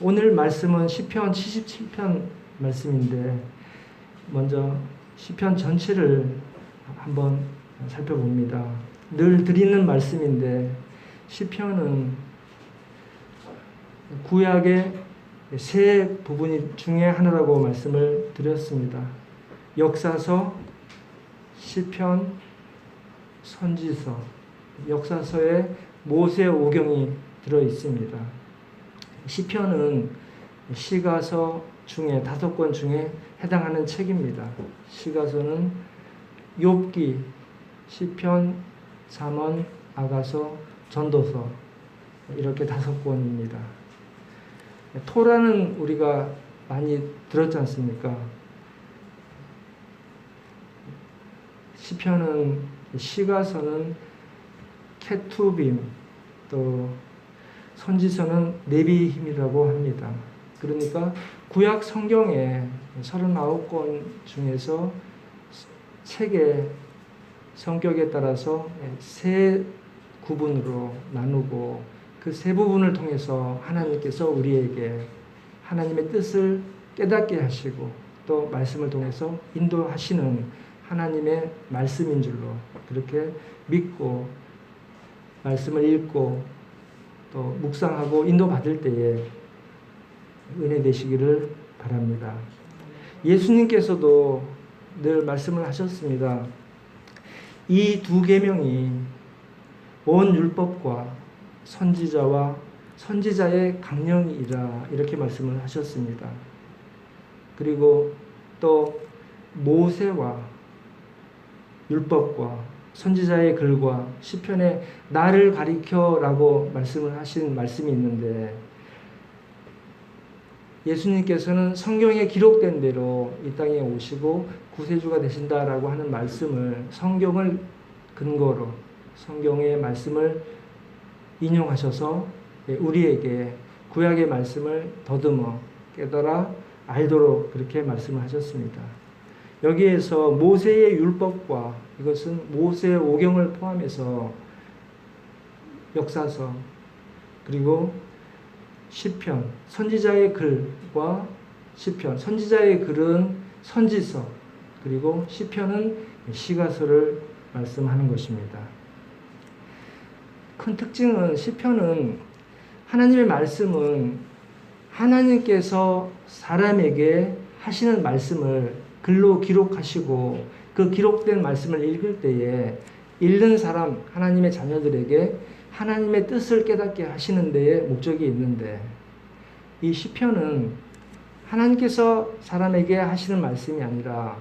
오늘 말씀은 시편 77편 말씀인데 먼저 시편 전체를 한번 살펴봅니다. 늘 드리는 말씀인데 시편은 구약의 세 부분 중에 하나라고 말씀을 드렸습니다. 역사서, 시편, 선지서, 역사서에 모세오경이 들어 있습니다. 시편은 시가서 중에 5권 중에 해당하는 책입니다. 시가서는 욥기, 시편, 잠언, 아가서, 전도서 이렇게 5권입니다. 토라는 우리가 많이 들었지 않습니까? 시편은, 시가서는 케투빔, 또 선지서는 네비힘이라고 합니다. 그러니까 구약 성경의 39권 중에서 책의 성격에 따라서 세 구분으로 나누고 그 세 부분을 통해서 하나님께서 우리에게 하나님의 뜻을 깨닫게 하시고 또 말씀을 통해서 인도하시는 하나님의 말씀인 줄로 그렇게 믿고 말씀을 읽고 또 묵상하고 인도받을 때에 은혜 되시기를 바랍니다. 예수님께서도 늘 말씀을 하셨습니다. 이 두 계명이 온 율법과 선지자와 선지자의 강령이라 이렇게 말씀을 하셨습니다. 그리고 또 모세와 율법과 선지자의 글과 시편에 나를 가리켜라고 말씀을 하신 말씀이 있는데 예수님께서는 성경에 기록된 대로 이 땅에 오시고 구세주가 되신다라고 하는 말씀을 성경을 근거로 성경의 말씀을 인용하셔서 우리에게 구약의 말씀을 더듬어 깨달아 알도록 그렇게 말씀을 하셨습니다. 여기에서 모세의 율법과 이것은 모세오경을 포함해서 역사서 그리고 시편, 선지자의 글과 시편, 선지자의 글은 선지서 그리고 시편은 시가서를 말씀하는 것입니다. 큰 특징은 시편은 하나님의 말씀은 하나님께서 사람에게 하시는 말씀을 글로 기록하시고 그 기록된 말씀을 읽을 때에 읽는 사람, 하나님의 자녀들에게 하나님의 뜻을 깨닫게 하시는 데에 목적이 있는데 이 시편은 하나님께서 사람에게 하시는 말씀이 아니라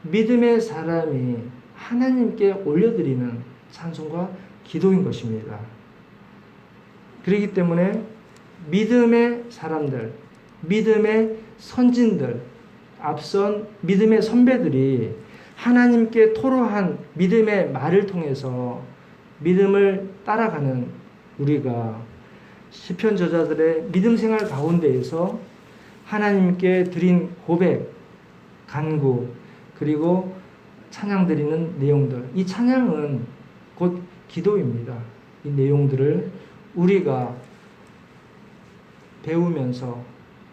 믿음의 사람이 하나님께 올려드리는 찬송과 기도인 것입니다. 그렇기 때문에 믿음의 사람들, 믿음의 선진들, 앞선 믿음의 선배들이 하나님께 토로한 믿음의 말을 통해서 믿음을 따라가는 우리가 시편 저자들의 믿음 생활 가운데에서 하나님께 드린 고백, 간구, 그리고 찬양 드리는 내용들. 이 찬양은 곧 기도입니다. 이 내용들을 우리가 배우면서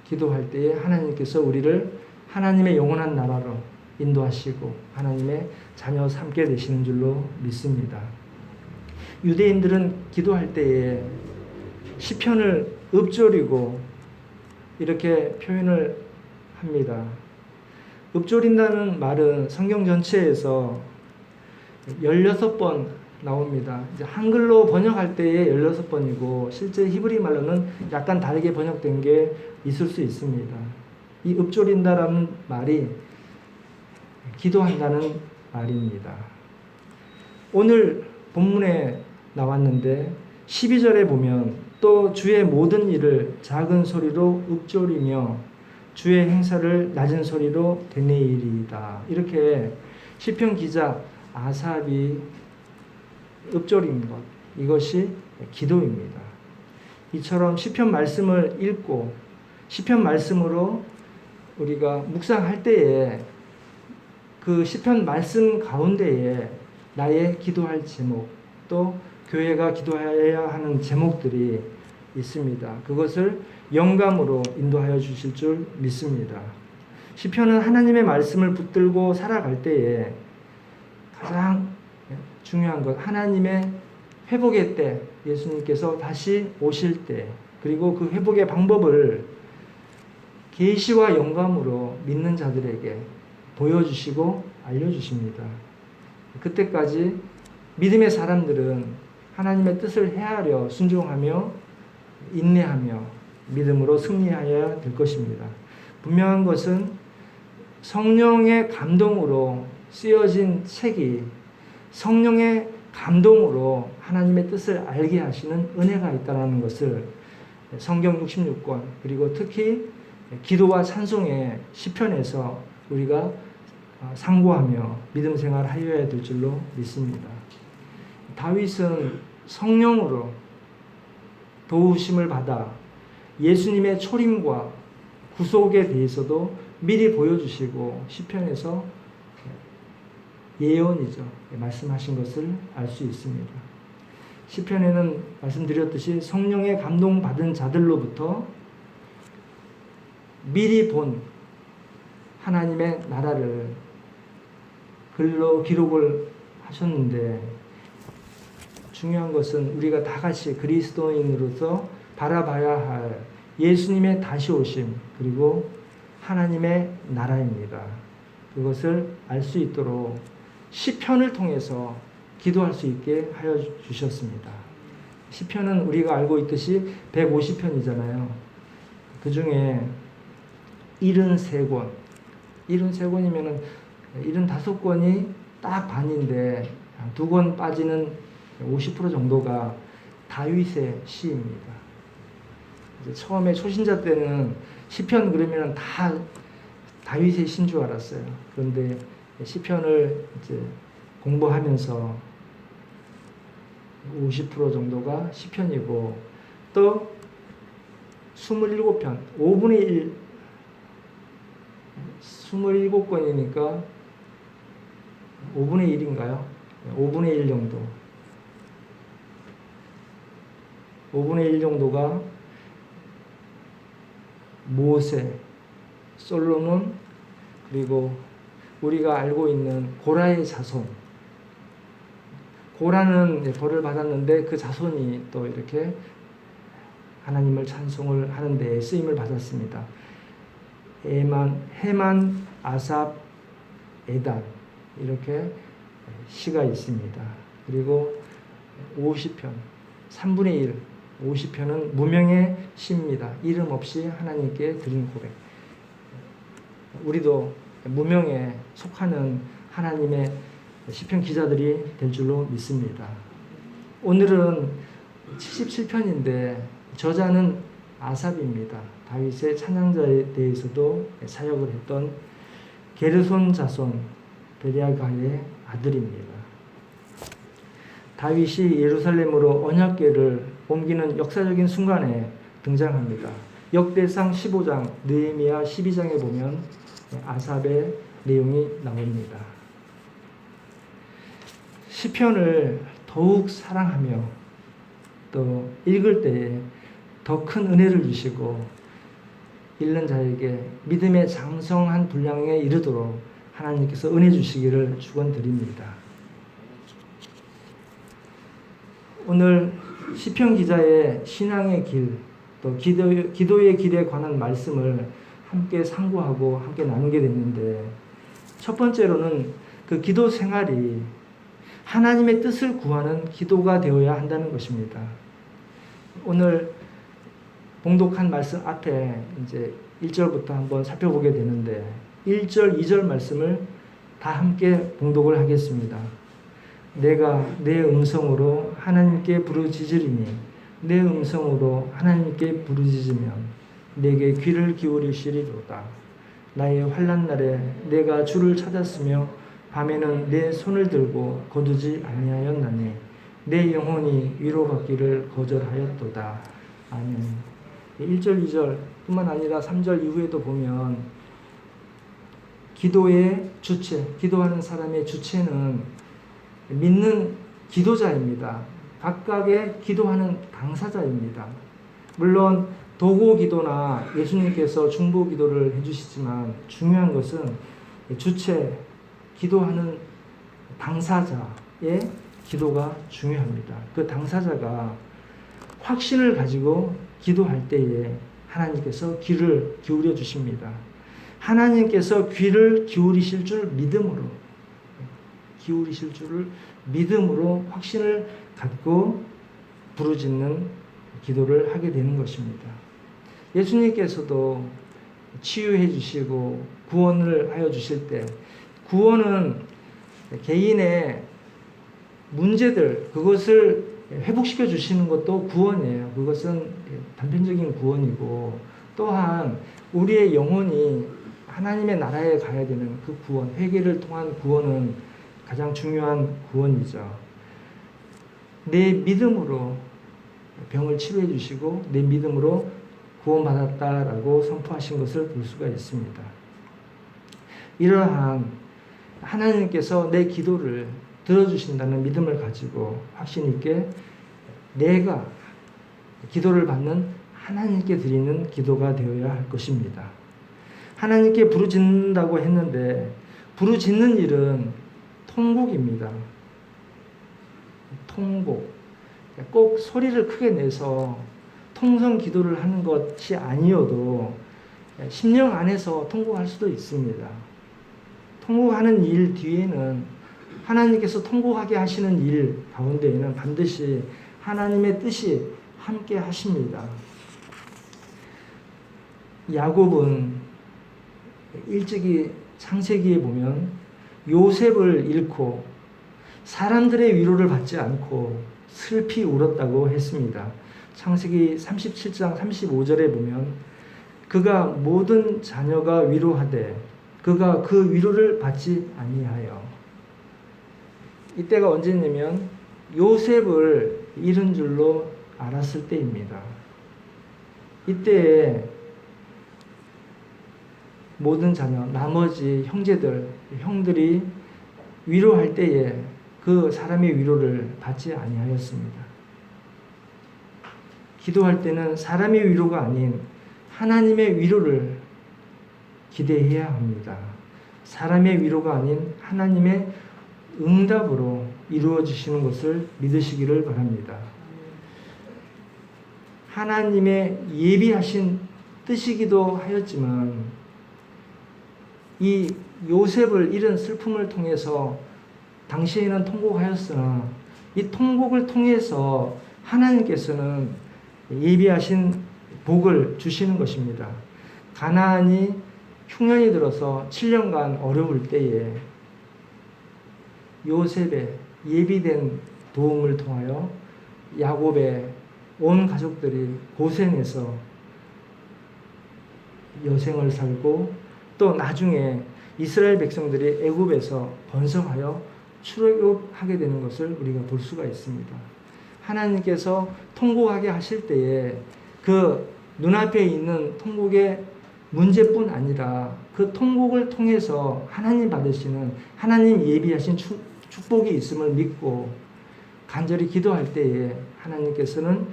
기도할 때에 하나님께서 우리를 하나님의 영원한 나라로 인도하시고 하나님의 자녀 삼게 되시는 줄로 믿습니다. 유대인들은 기도할 때에 시편을 읊조리고 이렇게 표현을 합니다. 읊조린다는 말은 성경 전체에서 16번 나옵니다. 이제 한글로 번역할 때에 16번이고 실제 히브리 말로는 약간 다르게 번역된 게 있을 수 있습니다. 이 읊조린다라는 말이 기도한다는 말입니다. 오늘 본문에 나왔는데 12절에 보면 또 주의 모든 일을 작은 소리로 읊조리며 주의 행사를 낮은 소리로 되뇌이리이다. 이렇게 시편 기자 아삽이 읊조린 것, 이것이 기도입니다. 이처럼 시편 말씀을 읽고 시편 말씀으로 우리가 묵상할 때에 그 시편 말씀 가운데에 나의 기도할 제목 또 교회가 기도해야 하는 제목들이 있습니다. 그것을 영감으로 인도하여 주실 줄 믿습니다. 시편은 하나님의 말씀을 붙들고 살아갈 때에 가장 중요한 것, 하나님의 회복의 때, 예수님께서 다시 오실 때, 그리고 그 회복의 방법을 계시와 영감으로 믿는 자들에게 보여주시고 알려주십니다. 그때까지 믿음의 사람들은 하나님의 뜻을 헤아려 순종하며 인내하며 믿음으로 승리하여야 될 것입니다. 분명한 것은 성령의 감동으로 쓰여진 책이 성령의 감동으로 하나님의 뜻을 알게 하시는 은혜가 있다는 것을 성경 66권 그리고 특히 기도와 찬송의 시편에서 우리가 상고하며 믿음 생활하여야 될 줄로 믿습니다. 다윗은 성령으로 도우심을 받아 예수님의 초림과 구속에 대해서도 미리 보여주시고 시편에서 예언이죠. 말씀하신 것을 알 수 있습니다. 시편에는 말씀드렸듯이 성령의 감동받은 자들로부터 미리 본 하나님의 나라를 글로 기록을 하셨는데 중요한 것은 우리가 다 같이 그리스도인으로서 바라봐야 할 예수님의 다시 오심 그리고 하나님의 나라입니다. 그것을 알 수 있도록 시편을 통해서 기도할 수 있게 하여 주셨습니다. 시편은 우리가 알고 있듯이 150편이잖아요. 그 중에 73권, 73권이면은 75권이 딱 반인데 2권 빠지는 50% 정도가 다윗의 시입니다. 이제 처음에 초신자 때는 시편 그러면 다 다윗의 시인 줄 알았어요. 그런데 시편을 이제 공부하면서 50% 정도가 시편이고 또 27편, 5분의 1, 27권이니까 5분의 1인가요? 5분의 1 정도. 5분의 1 정도가 모세, 솔로몬, 그리고 우리가 알고 있는 고라의 자손. 고라는 벌을 받았는데 그 자손이 또 이렇게 하나님을 찬송을 하는 데 쓰임을 받았습니다. 헤만, 아삽, 에단 이렇게 시가 있습니다. 그리고 50편, 3분의 1, 50편은 무명의 시입니다. 이름 없이 하나님께 드린 고백. 우리도 무명에 속하는 하나님의 시편 기자들이 될 줄로 믿습니다. 오늘은 77편인데 저자는 아삽입니다. 다윗의 찬양자에 대해서도 사역을 했던 게르손 자손 베리아가의 아들입니다. 다윗이 예루살렘으로 언약궤를 옮기는 역사적인 순간에 등장합니다. 역대상 15장, 느헤미야 12장에 보면 아삽의 내용이 나옵니다. 시편을 더욱 사랑하며 또 읽을 때에 더 큰 은혜를 주시고 읽는 자에게 믿음의 장성한 분량에 이르도록 하나님께서 은혜 주시기를 축원드립니다. 오늘 시편 기자의 신앙의 길, 또 기도의 길에 관한 말씀을 함께 상고하고 함께 나누게 됐는데 첫 번째로는 그 기도 생활이 하나님의 뜻을 구하는 기도가 되어야 한다는 것입니다. 오늘 봉독한 말씀 앞에 이제 1절부터 한번 살펴보게 되는데 1절, 2절 말씀을 다 함께 봉독을 하겠습니다. 내가 내 음성으로 하나님께 부르짖으리니 내 음성으로 하나님께 부르짖으면 내게 귀를 기울이시리로다. 나의 환난 날에 내가 주를 찾았으며 밤에는 내 손을 들고 거두지 아니하였나니 내 영혼이 위로받기를 거절하였도다. 아멘. 1절, 2절 뿐만 아니라 3절 이후에도 보면 기도의 주체, 기도하는 사람의 주체는 믿는 기도자입니다. 각각의 기도하는 당사자입니다. 물론 도고 기도나 예수님께서 중보 기도를 해주시지만 중요한 것은 주체, 기도하는 당사자의 기도가 중요합니다. 그 당사자가 확신을 가지고 기도할 때에 하나님께서 귀를 기울여 주십니다. 하나님께서 귀를 기울이실 줄 믿음으로 확신을 갖고 부르짖는 기도를 하게 되는 것입니다. 예수님께서도 치유해 주시고 구원을 하여 주실 때 구원은 개인의 문제들 그것을 회복시켜 주시는 것도 구원이에요. 그것은 단편적인 구원이고 또한 우리의 영혼이 하나님의 나라에 가야 되는 그 구원, 회개를 통한 구원은 가장 중요한 구원이죠. 내 믿음으로 병을 치료해 주시고 내 믿음으로 구원받았다라고 선포하신 것을 볼 수가 있습니다. 이러한 하나님께서 내 기도를 들어주신다는 믿음을 가지고 확신 있게 내가 기도를 받는 하나님께 드리는 기도가 되어야 할 것입니다. 하나님께 부르짖는다고 했는데 부르짖는 일은 통곡입니다. 통곡. 꼭 소리를 크게 내서 통성 기도를 하는 것이 아니어도 심령 안에서 통곡할 수도 있습니다. 통곡하는 일 뒤에는 하나님께서 통곡하게 하시는 일 가운데에는 반드시 하나님의 뜻이 함께 하십니다. 야곱은 일찍이 창세기에 보면 요셉을 잃고 사람들의 위로를 받지 않고 슬피 울었다고 했습니다. 창세기 37장 35절에 보면 그가 모든 자녀가 위로하되 그가 그 위로를 받지 아니하여. 이때가 언제냐면 요셉을 잃은 줄로 알았을 때입니다. 이때에 모든 자녀, 나머지 형들이 위로할 때에 그 사람의 위로를 받지 아니하였습니다. 기도할 때는 사람의 위로가 아닌 하나님의 위로를 기대해야 합니다. 사람의 위로가 아닌 하나님의 응답으로 이루어지시는 것을 믿으시기를 바랍니다. 하나님의 예비하신 뜻이기도 하였지만 이 요셉을 잃은 슬픔을 통해서 당시에는 통곡하였으나 이 통곡을 통해서 하나님께서는 예비하신 복을 주시는 것입니다. 가나안이 흉년이 들어서 7년간 어려울 때에 요셉의 예비된 도움을 통하여 야곱의 온 가족들이 고생해서 여생을 살고 또 나중에 이스라엘 백성들이 애굽에서 번성하여 출애굽하게 되는 것을 우리가 볼 수가 있습니다. 하나님께서 통곡하게 하실 때에 그 눈앞에 있는 통곡의 문제뿐 아니라 그 통곡을 통해서 하나님 받으시는 하나님 예비하신 축복이 있음을 믿고 간절히 기도할 때에 하나님께서는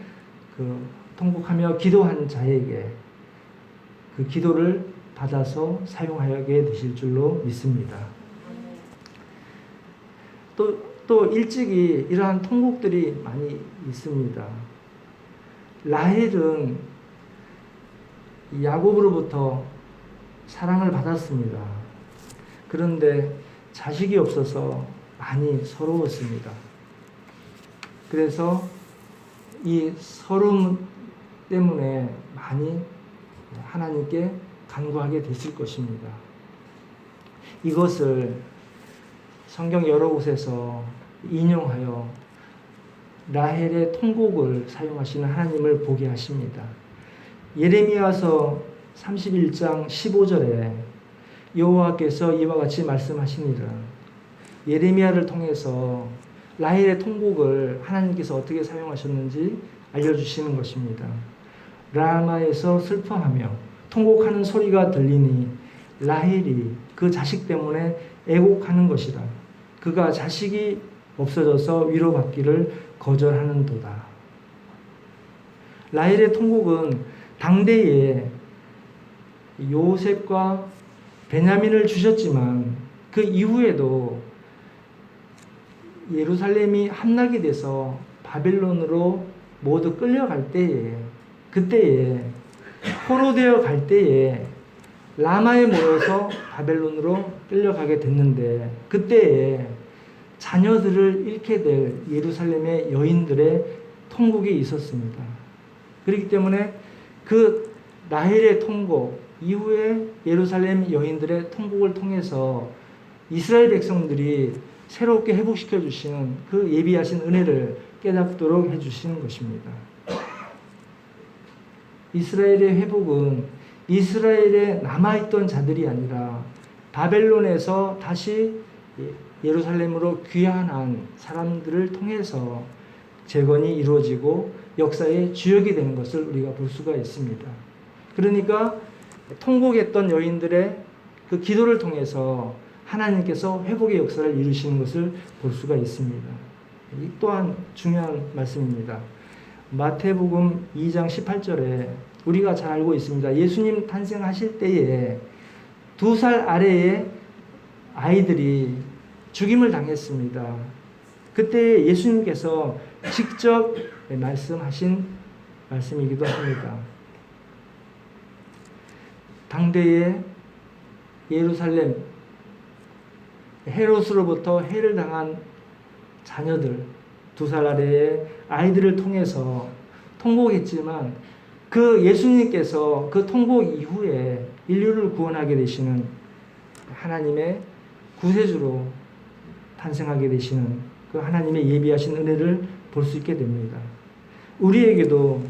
그 통곡하며 기도한 자에게 그 기도를 받아서 사용하게 되실 줄로 믿습니다. 또 일찍이 이러한 통곡들이 많이 있습니다. 라헬은 야곱으로부터 사랑을 받았습니다. 그런데 자식이 없어서 많이 서러웠습니다. 그래서 이 서러움 때문에 많이 하나님께 간구하게 됐을 것입니다. 이것을 성경 여러 곳에서 인용하여 라헬의 통곡을 사용하시는 하나님을 보게 하십니다. 예레미야서 31장 15절에 여호와께서 이와 같이 말씀하시니라. 예레미야를 통해서 라헬의 통곡을 하나님께서 어떻게 사용하셨는지 알려주시는 것입니다. 라마에서 슬퍼하며 통곡하는 소리가 들리니 라헬이 그 자식 때문에 애곡하는 것이라. 그가 자식이 없어져서 위로받기를 거절하는도다. 라헬의 통곡은 당대에 요셉과 베냐민을 주셨지만 그 이후에도 예루살렘이 함락이 돼서 바벨론으로 모두 끌려갈 때에, 그때에 포로되어 갈 때에 라마에 모여서 바벨론으로 끌려가게 됐는데, 그때에 자녀들을 잃게 될 예루살렘의 여인들의 통곡이 있었습니다. 그렇기 때문에 그 라헬의 통곡 이후에 예루살렘 여인들의 통곡을 통해서 이스라엘 백성들이 새롭게 회복시켜 주시는 그 예비하신 은혜를 깨닫도록 해주시는 것입니다. 이스라엘의 회복은 이스라엘에 남아있던 자들이 아니라 바벨론에서 다시 예루살렘으로 귀환한 사람들을 통해서 재건이 이루어지고 역사의 주역이 되는 것을 우리가 볼 수가 있습니다. 그러니까 통곡했던 여인들의 그 기도를 통해서 하나님께서 회복의 역사를 이루시는 것을 볼 수가 있습니다. 이 또한 중요한 말씀입니다. 마태복음 2장 18절에 우리가 잘 알고 있습니다. 예수님 탄생하실 때에 2살 아래의 아이들이 죽임을 당했습니다. 그때 예수님께서 직접 말씀하신 말씀이기도 합니다. 당대의 예루살렘 헤롯으로부터 해를 당한 자녀들, 2살 아래의 아이들을 통해서 통곡했지만 그 예수님께서 그 통곡 이후에 인류를 구원하게 되시는 하나님의 구세주로 탄생하게 되시는 그 하나님의 예비하신 은혜를 볼 수 있게 됩니다. 우리에게도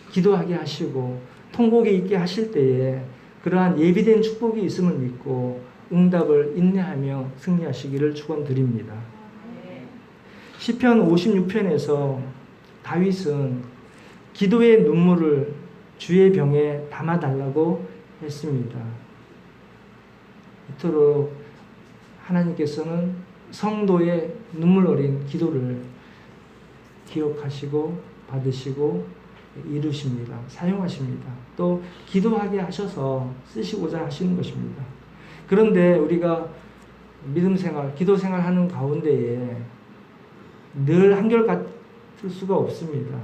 기도하게 하시고 통곡이 있게 하실 때에 그러한 예비된 축복이 있음을 믿고 응답을 인내하며 승리하시기를 축원드립니다. 시편 56편에서 다윗은 기도의 눈물을 주의 병에 담아달라고 했습니다. 이토록 하나님께서는 성도의 눈물 어린 기도를 기억하시고 받으시고 이루십니다. 사용하십니다. 또 기도하게 하셔서 쓰시고자 하시는 것입니다. 그런데 우리가 믿음 생활, 기도 생활 하는 가운데에 늘 한결같을 수가 없습니다.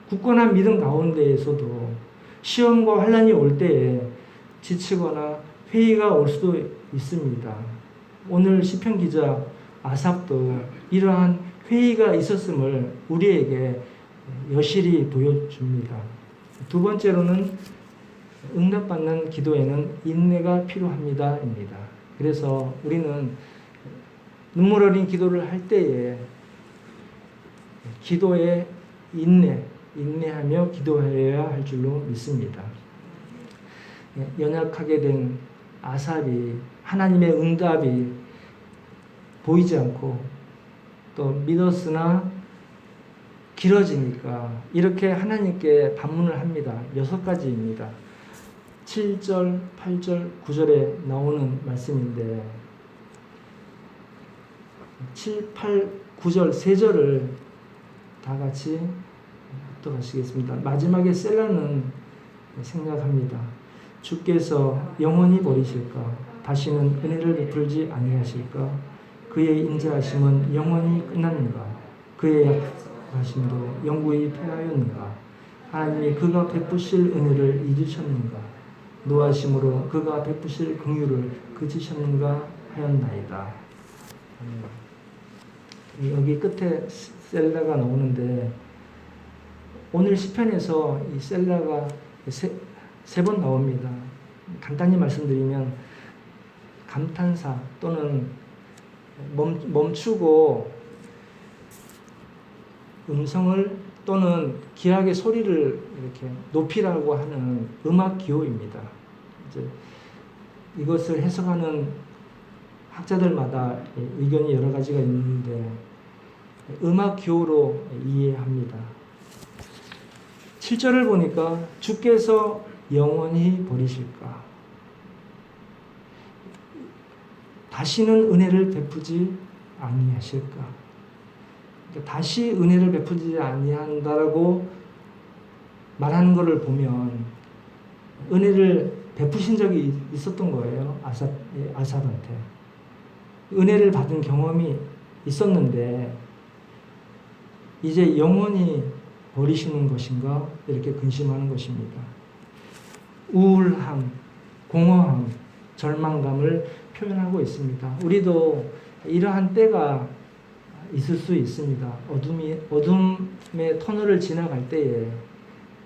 굳건한 믿음 가운데에서도 시험과 환난이 올 때에 지치거나 회의가 올 수도 있습니다. 오늘 시편 기자 아삽도 이러한 회의가 있었음을 우리에게 여실히 보여줍니다. 두 번째로는 응답받는 기도에는 인내가 필요합니다입니다. 그래서 우리는 눈물 어린 기도를 할 때에 기도에 인내하며 기도해야 할 줄로 믿습니다. 연약하게 된 아삽이 하나님의 응답이 보이지 않고 또 믿었으나 길어지니까 이렇게 하나님께 반문을 합니다. 6가지입니다. 7절, 8절, 9절에 나오는 말씀인데 7, 8, 9절 3절을 다 같이 합독하시겠습니다. 마지막에 셀라는 생략합니다. 주께서 영원히 버리실까? 다시는 은혜를 베풀지 아니하실까? 그의 인자하심은 영원히 끝났는가? 그의 약하심도 영구히 패하였는가? 하나님이 그가 베푸실 은혜를 잊으셨는가? 노하심으로 그가 베푸실 긍휼을 그치셨는가 하였나이다. 여기 끝에 셀라가 나오는데 오늘 시편에서 이 셀라가 세 번 나옵니다. 간단히 말씀드리면 감탄사 또는 멈추고 음성을 또는 기하게 소리를 이렇게 높이라고 하는 음악 기호입니다. 이제 이것을 해석하는 학자들마다 의견이 여러 가지가 있는데 음악 기호로 이해합니다. 7절을 보니까 주께서 영원히 버리실까? 다시는 은혜를 베푸지 아니하실까? 다시 은혜를 베푸지 아니한다라고 말하는 것을 보면 은혜를 베푸신 적이 있었던 거예요. 아삽한테. 은혜를 받은 경험이 있었는데 이제 영원히 버리시는 것인가 이렇게 근심하는 것입니다. 우울함, 공허함, 절망감을 표현하고 있습니다. 우리도 이러한 때가 있을 수 있습니다. 어둠의 터널을 지나갈 때에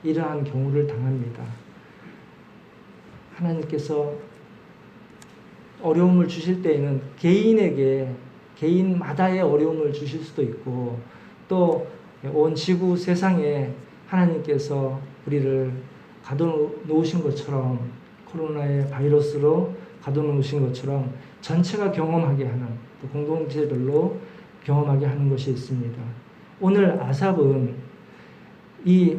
이러한 경우를 당합니다. 하나님께서 어려움을 주실 때에는 개인마다의 어려움을 주실 수도 있고 또 온 지구 세상에 하나님께서 우리를 가둬놓으신 것처럼 코로나의 바이러스로 가둬놓으신 것처럼 전체가 경험하게 하는 또 공동체별로 경험하게 하는 것이 있습니다. 오늘 아삽은 이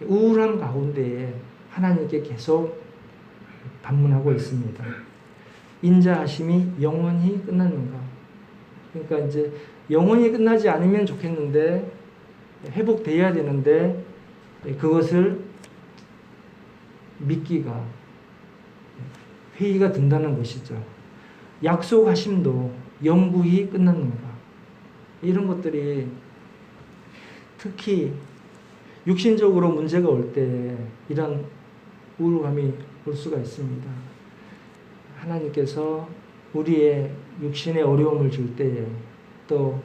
우울함 가운데에 하나님께 계속 반문하고 있습니다. 인자하심이 영원히 끝났는가? 그러니까 이제 영원히 끝나지 않으면 좋겠는데 회복돼야 되는데 그것을 믿기가 회의가 든다는 것이죠. 약속하심도 영구히 끝났는가? 이런 것들이 특히 육신적으로 문제가 올 때 이런 우울감이 올 수가 있습니다. 하나님께서 우리의 육신의 어려움을 줄 때에 또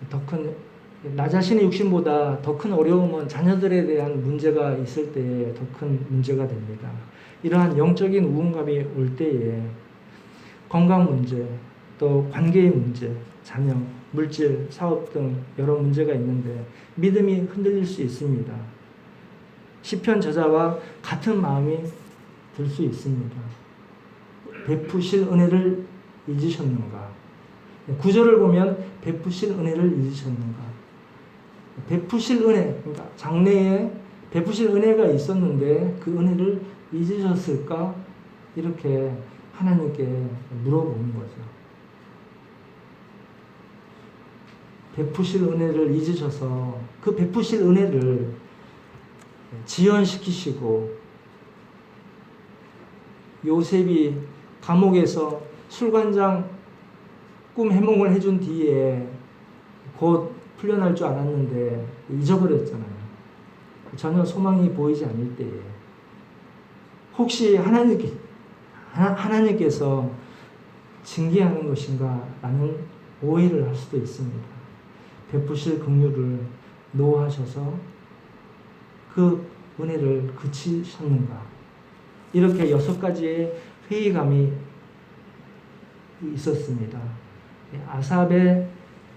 더 큰 나 자신의 육신보다 더 큰 어려움은 자녀들에 대한 문제가 있을 때에 더 큰 문제가 됩니다. 이러한 영적인 우울감이 올 때에 건강 문제, 또 관계의 문제, 자녀, 물질, 사업 등 여러 문제가 있는데 믿음이 흔들릴 수 있습니다. 시편 저자와 같은 마음이 들 수 있습니다. 베푸실 은혜를 잊으셨는가? 구절을 보면 베푸실 은혜를 잊으셨는가? 베푸실 은혜, 그러니까 장래에 베푸실 은혜가 있었는데 그 은혜를 잊으셨을까? 이렇게 하나님께 물어보는 거죠. 베푸실 은혜를 잊으셔서 그 베푸실 은혜를 지연시키시고 요셉이 감옥에서 술관장 꿈 해몽을 해준 뒤에 곧 풀려날 줄 알았는데 잊어버렸잖아요. 전혀 소망이 보이지 않을 때에 혹시 하나님께서 징계하는 것인가 라는 오해를 할 수도 있습니다. 베푸실 긍휼을 노하셔서 그 은혜를 그치셨는가? 이렇게 6가지의 회의감이 있었습니다. 아삽의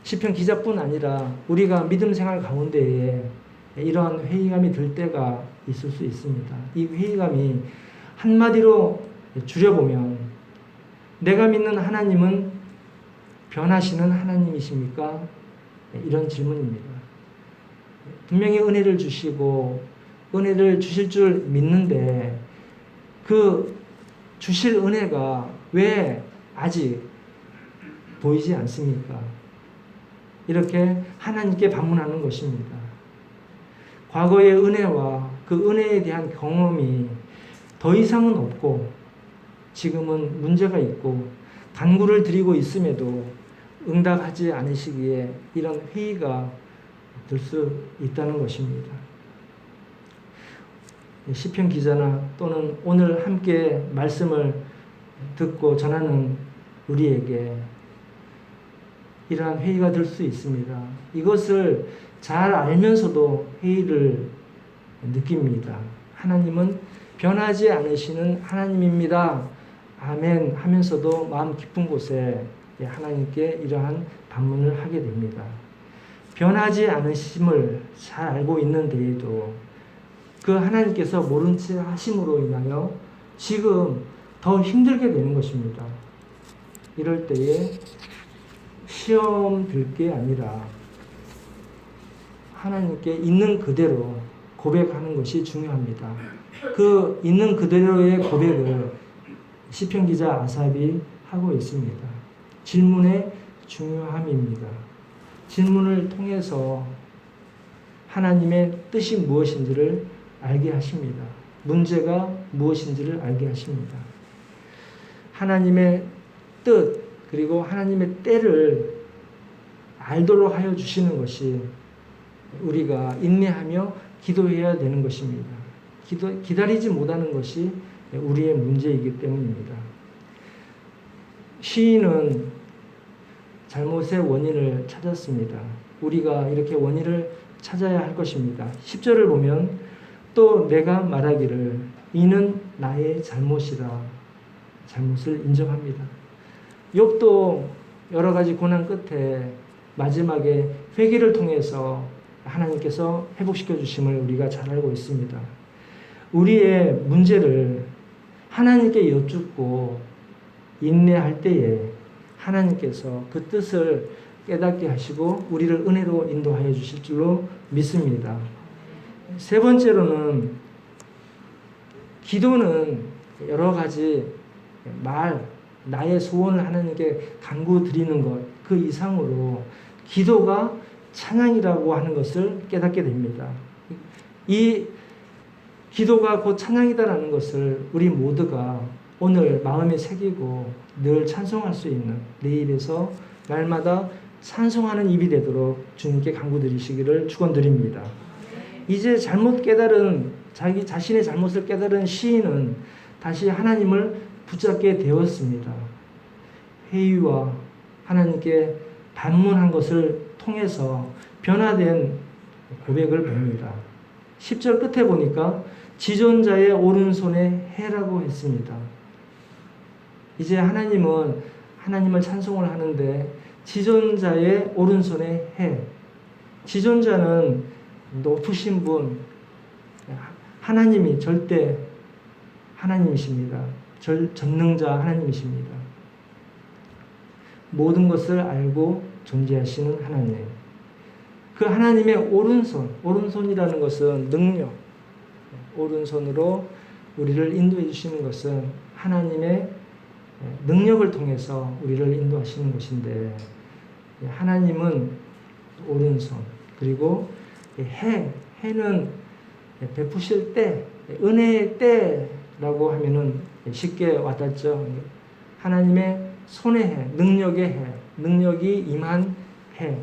시편 기자뿐 아니라 우리가 믿음 생활 가운데에 이러한 회의감이 들 때가 있을 수 있습니다. 이 회의감이 한마디로 줄여보면 내가 믿는 하나님은 변하시는 하나님이십니까? 이런 질문입니다. 분명히 은혜를 주시고 은혜를 주실 줄 믿는데 그 주실 은혜가 왜 아직 보이지 않습니까? 이렇게 하나님께 반문하는 것입니다. 과거의 은혜와 그 은혜에 대한 경험이 더 이상은 없고 지금은 문제가 있고 간구를 드리고 있음에도 응답하지 않으시기에 이런 회의가 들 수 있다는 것입니다. 시편 기자나 또는 오늘 함께 말씀을 듣고 전하는 우리에게 이러한 회의가 들 수 있습니다. 이것을 잘 알면서도 회의를 느낍니다. 하나님은 변하지 않으시는 하나님입니다. 아멘 하면서도 마음 깊은 곳에 하나님께 이러한 반문을 하게 됩니다. 변하지 않으심을 잘 알고 있는데에도 그 하나님께서 모른 채 하심으로 인하여 지금 더 힘들게 되는 것입니다. 이럴 때에 시험 들 게 아니라 하나님께 있는 그대로 고백하는 것이 중요합니다. 그 있는 그대로의 고백을 시편 기자 아삽이 하고 있습니다. 질문의 중요함입니다. 질문을 통해서 하나님의 뜻이 무엇인지를 알게 하십니다. 문제가 무엇인지를 알게 하십니다. 하나님의 뜻 그리고 하나님의 때를 알도록 하여 주시는 것이 우리가 인내하며 기도해야 되는 것입니다. 기다리지 못하는 것이 우리의 문제이기 때문입니다. 시인은 잘못의 원인을 찾았습니다. 우리가 이렇게 원인을 찾아야 할 것입니다. 10절을 보면 또 내가 말하기를 이는 나의 잘못이라 잘못을 인정합니다. 욥도 여러 가지 고난 끝에 마지막에 회개를 통해서 하나님께서 회복시켜 주심을 우리가 잘 알고 있습니다. 우리의 문제를 하나님께 여쭙고 인내할 때에 하나님께서 그 뜻을 깨닫게 하시고 우리를 은혜로 인도하여 주실 줄로 믿습니다. 세 번째로는 기도는 여러 가지 나의 소원을 하나님께 간구드리는 것, 그 이상으로 기도가 찬양이라고 하는 것을 깨닫게 됩니다. 이 기도가 곧 찬양이다라는 것을 우리 모두가 오늘 마음에 새기고 늘 찬송할 수 있는 내 입에서 날마다 찬송하는 입이 되도록 주님께 간구드리시기를 축원드립니다. 이제 잘못 깨달은 자기 자신의 잘못을 깨달은 시인은 다시 하나님을 붙잡게 되었습니다. 회의와 하나님께 반문한 것을 통해서 변화된 고백을 봅니다. 10절 끝에 보니까 지존자의 오른손에 해라고 했습니다. 이제 하나님은 하나님을 찬송을 하는데 지존자의 오른손에 해. 지존자는 높으신 분, 하나님이 절대 하나님이십니다. 전능자 하나님이십니다. 모든 것을 알고 존재하시는 하나님. 그 하나님의 오른손이라는 것은 능력, 오른손으로 우리를 인도해 주시는 것은 하나님의 능력을 통해서 우리를 인도하시는 것인데, 하나님은 오른손, 그리고 해는 베푸실 때, 은혜의 때라고 하면은 쉽게 와닿죠. 하나님의 손의 해, 능력의 해, 능력이 임한 해.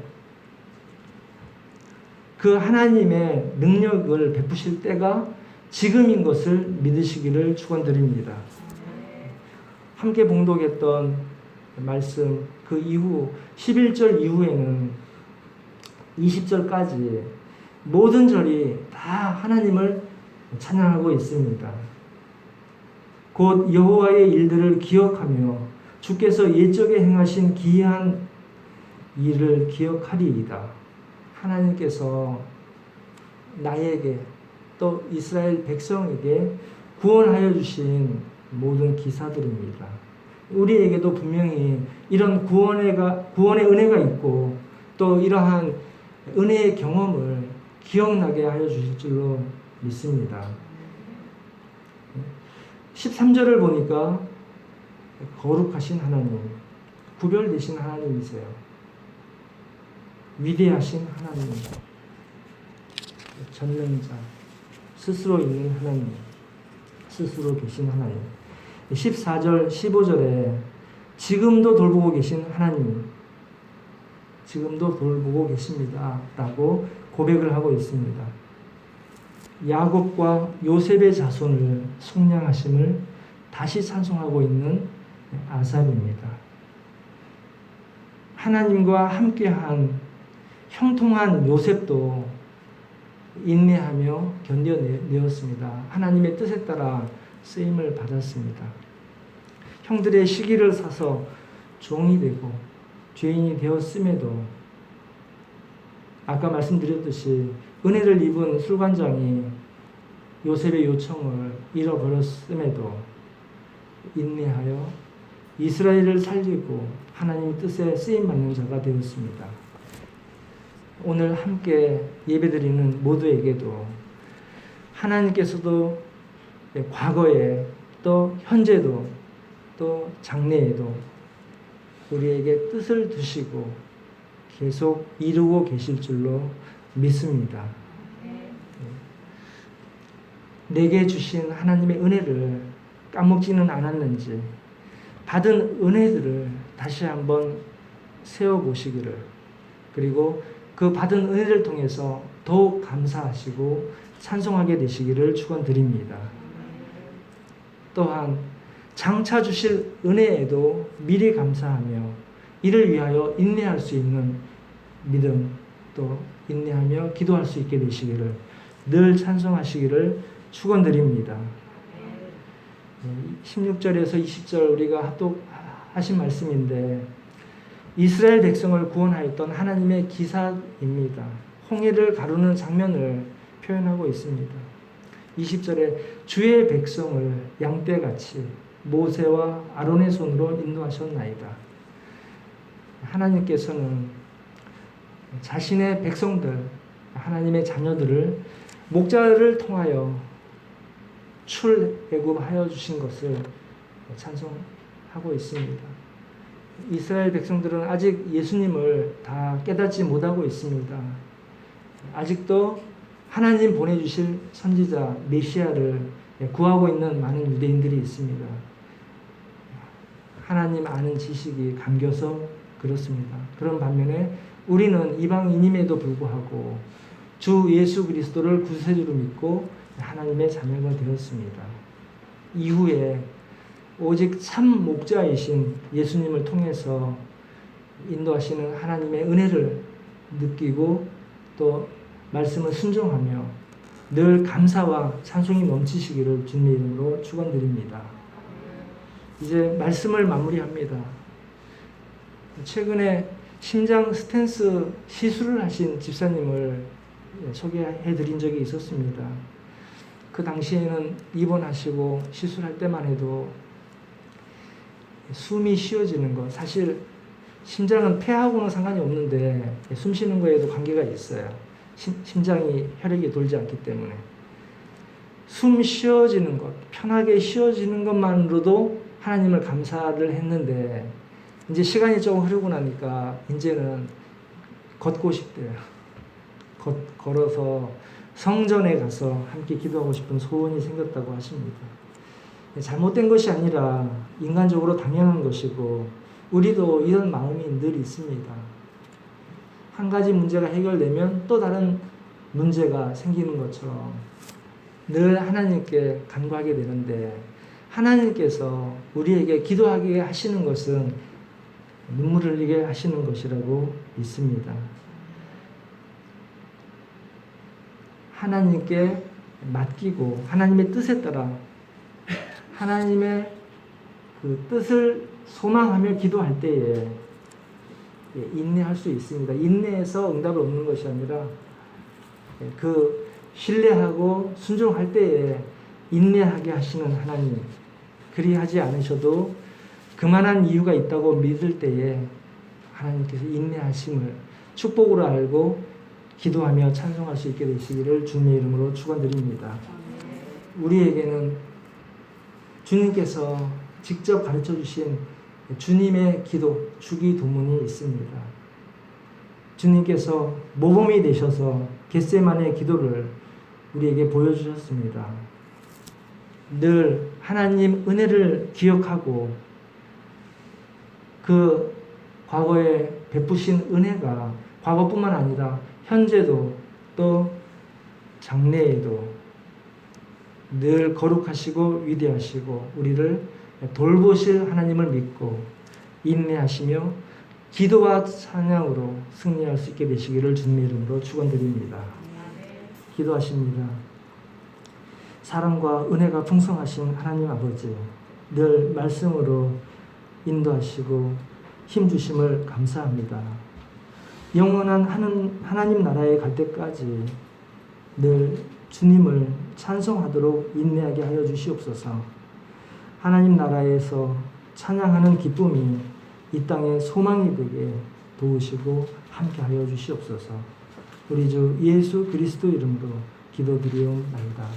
그 하나님의 능력을 베푸실 때가 지금인 것을 믿으시기를 축원드립니다. 함께 봉독했던 말씀 그 이후 11절 이후에는 20절까지 모든 절이 다 하나님을 찬양하고 있습니다. 곧 여호와의 일들을 기억하며 주께서 옛적에 행하신 기이한 일을 기억하리이다. 하나님께서 나에게 또 이스라엘 백성에게 구원하여 주신 모든 기사들입니다. 우리에게도 분명히 이런 구원의 은혜가 있고 또 이러한 은혜의 경험을 기억나게 하여 주실 줄로 믿습니다. 13절을 보니까 거룩하신 하나님, 구별되신 하나님이세요. 위대하신 하나님, 전능자, 스스로 있는 하나님, 스스로 계신 하나님. 14절, 15절에 지금도 돌보고 계신 하나님, 지금도 돌보고 계십니다. 라고 고백을 하고 있습니다. 야곱과 요셉의 자손을 속량하심을 다시 찬송하고 있는 아삽입니다. 하나님과 함께한 형통한 요셉도 인내하며 견뎌내었습니다. 하나님의 뜻에 따라 쓰임을 받았습니다. 형들의 시기를 사서 종이 되고 죄인이 되었음에도 아까 말씀드렸듯이 은혜를 입은 술관장이 요셉의 요청을 잃어버렸음에도 인내하여 이스라엘을 살리고 하나님 뜻에 쓰임받는 자가 되었습니다. 오늘 함께 예배드리는 모두에게도 하나님께서도 과거에 또 현재도 또 장래에도 우리에게 뜻을 두시고 계속 이루고 계실 줄로 믿습니다. 내게 주신 하나님의 은혜를 까먹지는 않았는지 받은 은혜들을 다시 한번 세워보시기를, 그리고 그 받은 은혜를 통해서 더욱 감사하시고 찬송하게 되시기를 축원드립니다. 또한 장차 주실 은혜에도 미리 감사하며 이를 위하여 인내할 수 있는 믿음, 또 인내하며 기도할 수 있게 되시기를 늘 찬송하시기를 축원드립니다. 16절에서 20절 우리가 합독하신 말씀인데, 이스라엘 백성을 구원하였던 하나님의 기사입니다. 홍해를 가르는 장면을 표현하고 있습니다. 20절에 주의 백성을 양떼같이 모세와 아론의 손으로 인도하셨나이다. 하나님께서는 자신의 백성들, 하나님의 자녀들을 목자를 통하여 출애굽하여 주신 것을 찬송하고 있습니다. 이스라엘 백성들은 아직 예수님을 다 깨닫지 못하고 있습니다. 아직도 하나님 보내주실 선지자 메시아를 구하고 있는 많은 유대인들이 있습니다. 하나님 아는 지식이 감겨서 그렇습니다. 그런 반면에 우리는 이방인임에도 불구하고 주 예수 그리스도를 구세주로 믿고 하나님의 자녀가 되었습니다. 이후에 오직 참 목자이신 예수님을 통해서 인도하시는 하나님의 은혜를 느끼고 또 말씀을 순종하며 늘 감사와 찬송이 넘치시기를 주님의 이름으로 축원드립니다. 이제 말씀을 마무리합니다. 최근에 심장 스탠스 시술을 하신 집사님을 소개해 드린 적이 있었습니다. 그 당시에는 입원하시고 시술할 때만 해도 숨이 쉬어지는 것, 사실 심장은 폐하고는 상관이 없는데 숨 쉬는 거에도 관계가 있어요. 심장이 혈액이 돌지 않기 때문에 숨 쉬어지는 것, 편하게 쉬어지는 것만으로도 하나님을 감사를 했는데, 이제 시간이 조금 흐르고 나니까 이제는 걷고 싶대요. 걸어서 성전에 가서 함께 기도하고 싶은 소원이 생겼다고 하십니다. 잘못된 것이 아니라 인간적으로 당연한 것이고 우리도 이런 마음이 늘 있습니다. 한 가지 문제가 해결되면 또 다른 문제가 생기는 것처럼 늘 하나님께 간구하게 되는데, 하나님께서 우리에게 기도하게 하시는 것은 눈물을 흘리게 하시는 것이라고 믿습니다. 하나님께 맡기고 하나님의 뜻에 따라 하나님의 그 뜻을 소망하며 기도할 때에 인내할 수 있습니다. 인내해서 응답을 얻는 것이 아니라 그 신뢰하고 순종할 때에 인내하게 하시는 하나님, 그리하지 않으셔도 그만한 이유가 있다고 믿을 때에 하나님께서 인내하심을 축복으로 알고 기도하며 찬송할 수 있게 되시기를 주님의 이름으로 축원드립니다. 우리에게는 주님께서 직접 가르쳐 주신 주님의 기도, 주기도문이 있습니다. 주님께서 모범이 되셔서 겟세마네 기도를 우리에게 보여주셨습니다. 늘 하나님 은혜를 기억하고 그 과거에 베푸신 은혜가 과거뿐만 아니라 현재도 또 장래에도 늘 거룩하시고 위대하시고 우리를 돌보실 하나님을 믿고 인내하시며 기도와 찬양으로 승리할 수 있게 되시기를 주님의 이름으로 축원드립니다. 기도하십니다. 사랑과 은혜가 풍성하신 하나님 아버지, 늘 말씀으로 인도하시고 힘주심을 감사합니다. 영원한 하나님 나라에 갈 때까지 늘 주님을 찬송하도록 인내하게 하여 주시옵소서. 하나님 나라에서 찬양하는 기쁨이 이 땅의 소망이 되게 도우시고 함께 하여 주시옵소서. 우리 주 예수 그리스도 이름으로 기도드리옵나이다.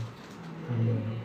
아멘.